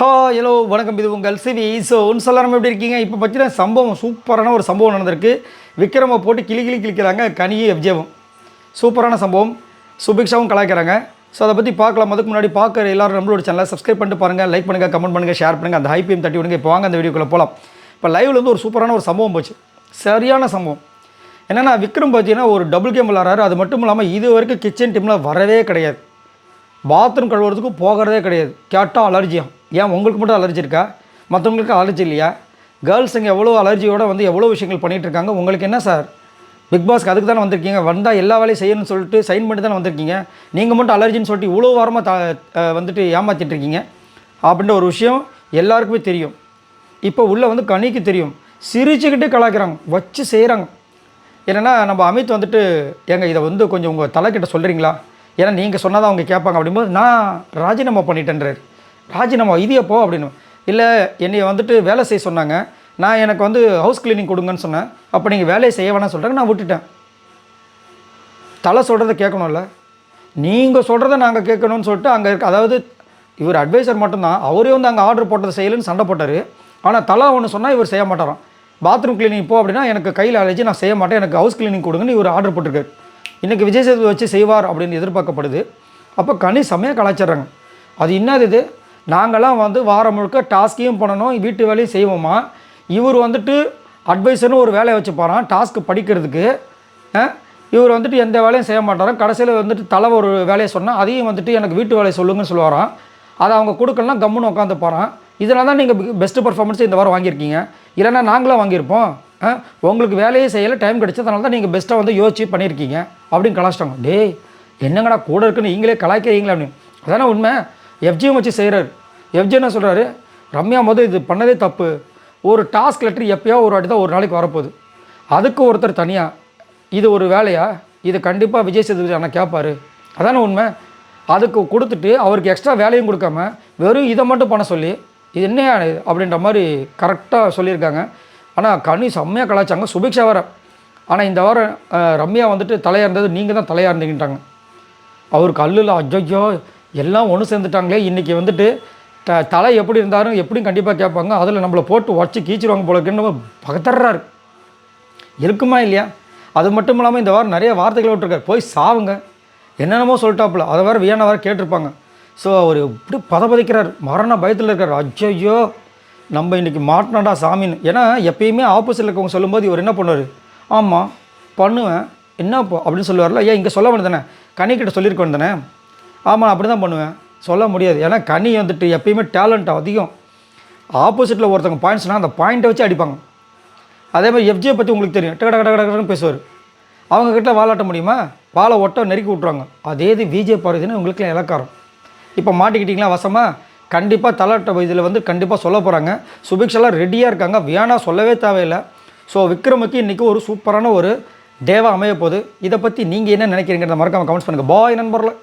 Hello வணக்கம், இது உங்கள் சிவி. ஸோ ஒன்று சொல்லாமல் எப்படி இருக்கீங்க? இப்போ பார்த்தீங்கன்னா சம்பவம் சூப்பரான ஒரு சம்பவம் நடந்திருக்கு. விக்ரமை போட்டு கிளிக்கிறாங்க கனியும் எஃப்ஜேவும். சூப்பரான சம்பவம். சுபிக்ஷாவும் கலாய்க்கிறாங்க. ஸோ அதை பற்றி பார்க்கலாம். அதுக்கு முன்னாடி பார்க்குற எல்லாரும் நம்மளோட சேனலை சப்ஸ்கிரைப் பண்ணிட்டு பாருங்கள், லைக் பண்ணுங்கள், கமெண்ட் பண்ணுங்கள், ஷேர் பண்ணுங்கள், அந்த ஹைப்பியும் தட்டி விடுங்க. இப்போ வாங்க அந்த வீடியோக்குள்ளே போகலாம். இப்போ லைவில் வந்து ஒரு சூப்பரான ஒரு சம்பவம் போச்சு. சரியான சம்பவம். என்னென்னா விக்ரம் பார்த்தீங்கன்னா ஒரு டபுள் கேம் விளாட்றாரு. அது மட்டும் இல்லாமல் இது வரைக்கும் கிச்சன் டீமில் வரவே கிடையாது. பாத்ரூம் கழுவுறதுக்கு போகிறதே கிடையாது. கேட்டால் அலர்ஜியாக. ஏன் உங்களுக்கு மட்டும் அலர்ஜி இருக்கா? மற்றவங்களுக்கு அலர்ஜி இல்லையா? கேர்ள்ஸ் இங்கே எவ்வளோ அலர்ஜியோடு வந்து எவ்வளோ விஷயங்கள் பண்ணிகிட்டு இருக்காங்க. உங்களுக்கு என்ன சார்? பிக் பாஸ்க்கு அதுக்கு தானே வந்திருக்கீங்க. வந்தால் எல்லா வேலையும் செய்யணும்னு சொல்லிட்டு சைன் பண்ணி தானே வந்திருக்கீங்க. நீங்கள் மட்டும் அலர்ஜின்னு சொல்லிட்டு இவ்வளோ வாரமாக வந்துட்டு ஏமாற்றிட்டு இருக்கீங்க அப்படின்ற ஒரு விஷயம் எல்லாருக்குமே தெரியும். இப்போ உள்ளே வந்து கனிக்கு தெரியும். சிரிச்சுக்கிட்டே கலாய்க்கிறாங்க, வச்சு செய்கிறாங்க. என்னென்னா நம்ம அமித் வந்துட்டு ஏங்க இதை வந்து கொஞ்சம் உங்கள் தலைக்கிட்ட சொல்கிறீங்களா? ஏன்னா நீங்கள் சொன்னால் தான் அவங்க கேட்பாங்க. அப்படிங்கும்போது நான் ராஜினாமா பண்ணிட்டேன்றார். ராஜினாமா இது எப்போ அப்படின்னு. இல்லை என்னை வந்துட்டு வேலை செய்ய சொன்னாங்க, நான் எனக்கு வந்து ஹவுஸ் கிளீனிங் கொடுங்கன்னு சொன்னேன். அப்போ நீங்கள் வேலையை செய்ய வேணாம்னு சொல்கிறாங்க, நான் விட்டுட்டேன். தலை சொல்கிறத கேட்கணும்ல, நீங்கள் சொல்கிறத நாங்கள் கேட்கணும்னு சொல்லிட்டு அங்கே இருக்க, அதாவது இவர் அட்வைசர் மட்டும்தான். அவரே வந்து அங்கே ஆர்டர் போட்டதை செய்யலைன்னு சண்டை போட்டார். ஆனால் தலை ஒன்று சொன்னால் இவர் செய்ய மாட்டாராம். பாத்ரூம் கிளீனிங் போ அப்படின்னா எனக்கு கையில் அலைச்சி நான் செய்ய மாட்டேன், எனக்கு ஹவுஸ் கிளீனிங் கொடுங்கன்னு இவர் ஆர்டர் போட்டிருக்காரு. இன்றைக்கி விஜய் சேதுபதி வச்சு செய்வார் அப்படின்னு எதிர்பார்க்கப்படுது. அப்போ கனி செம்மையாக கலாய்ச்சிட்றாங்க. அது என்னது இது? நாங்களாம் வந்து வாரம் முழுக்க டாஸ்கையும் பண்ணணும், வீட்டு வேலையும் செய்வோமா? இவர் வந்துட்டு அட்வைசர்னு ஒரு வேலையை வச்சு போகிறான் டாஸ்க்கு படிக்கிறதுக்கு. இவர் வந்துட்டு எந்த வேலையும் செய்ய மாட்டாராம். கடைசியில் வந்துட்டு தலை ஒரு வேலையை சொன்னால் அதையும் வந்துட்டு எனக்கு வீட்டு வேலையை சொல்லுங்கன்னு சொல்லுவாராம். அதை அவங்க கொடுக்கலாம், கம்முன்னு உட்காந்து போகிறான். இதனால் தான் நீங்கள் பெஸ்ட்டு பர்ஃபார்மன்ஸ் இந்த வாரம் வாங்கியிருக்கீங்க. இல்லைன்னா நாங்களும் வாங்கியிருப்போம். உங்களுக்கு வேலையே செய்யலை, டைம் கிடச்சதுனால தான் நீங்கள் பெஸ்ட்டாக வந்து யோசிச்சு பண்ணியிருக்கீங்க அப்படின்னு கலாச்சிட்டாங்க. டேய் என்னங்கடா கூட இருக்குன்னு நீங்களே கலாய்க்கிறீங்களா அப்படின்னு. அதானே உண்மை. எஃப்ஜியும் வச்சு செய்கிறார். எஃப்ஜி என்ன சொல்கிறாரு? ரம்யா மொதல் இது பண்ணதே தப்பு. ஒரு டாஸ்க் லெட்டர் எப்போயோ ஒரு வாட்டி தான் ஒரு நாளைக்கு வரப்போகுது. அதுக்கு ஒருத்தர் தனியாக இது ஒரு வேலையா? இது கண்டிப்பாக விஜய் சேதுபதி ஆனால் கேட்பார். அதானே உண்மை. அதுக்கு கொடுத்துட்டு அவருக்கு எக்ஸ்ட்ரா வேலையும் கொடுக்காம வெறும் இதை மட்டும் பண்ண சொல்லி இது என்னையா அப்படின்ற மாதிரி கரெக்டாக சொல்லியிருக்காங்க. ஆனால் கனி செம்மையாக கலாச்சாங்க. சுபிக்ஷா வேறு. ஆனால் இந்த வாரம் ரம்யா வந்துட்டு தலையாக இருந்தது நீங்கள் தான் தலையாக இருந்தீங்கட்டாங்க. அவருக்கு அல்லுல அஜ்ஜோ எல்லாம் ஒன்று சேர்ந்துட்டாங்களே. இன்றைக்கி வந்துட்டு தலை எப்படி இருந்தாலும் எப்படியும் கண்டிப்பாக கேட்பாங்க. அதில் நம்மளை போட்டு உடச்சி கீச்சிருவாங்க போலக்குன்னு பகத்தர்றாரு. இருக்குமா இல்லையா? அது மட்டும் இல்லாமல் இந்த வாரம் நிறைய வார்த்தைகள் விட்டுருக்காரு. போய் சாவுங்க என்னென்னமோ சொல்லிட்டாப்புல. அதை வேறு வியானா வேறு கேட்டிருப்பாங்க. ஸோ அவர் இப்படி பதப்பதிக்கிறார், மரண பயத்தில் இருக்கார். அஜ்ஜோ நம்ம இன்றைக்கி மாட்டினாடா சாமின்னு. ஏன்னா எப்பயுமே ஆப்போசிட்டில் இருக்கவங்க சொல்லும்போது இவர் என்ன பண்ணுவார்? ஆமாம் பண்ணுவேன் என்னப்போ அப்படின்னு சொல்லுவார்ல. ஏன் இங்கே சொல்ல வேண்டியதானே? கனிக்கிட்ட சொல்லியிருக்க வேண்டியதானே? ஆமாம் நான் அப்படி தான் பண்ணுவேன். சொல்ல முடியாது. ஏன்னா கனி வந்துட்டு எப்பயுமே டேலண்ட் அதிகம். ஆப்போசிட்டில் ஒருத்தவங்க பாயிண்ட்ஸ்னால் அந்த பாயிண்ட்டை வச்சு அடிப்பாங்க. அதே மாதிரி எஃப்ஜியை பற்றி உங்களுக்கு தெரியும், டக டக டக டகன்னு பேசுவார். அவங்கக்கிட்ட வாலாட்ட முடியுமா? வாழை ஒட்ட நெருக்கி விட்ருவாங்க. அதே இது விஜய் பார்வதினா உங்களுக்கு இலக்காரம். இப்போ மாட்டிக்கிட்டிங்களா வசமாக? கண்டிப்பாக தலாட்ட இதில் வந்து கண்டிப்பாக சொல்ல போகிறாங்க. சுபிக்ஷெல்லாம் ரெடியாக இருக்காங்க. வியானா சொல்லவே தேவையில்லை. ஸோ விக்ரமுக்கு இன்றைக்கி ஒரு சூப்பரான ஒரு டேவாக அமைய போகுது. இதை பற்றி நீங்கள் என்ன நினைக்கிறீங்கிறத மறக்காமல் கமெண்ட்ஸ் பண்ணுங்கள். பாய் நண்பர்களே.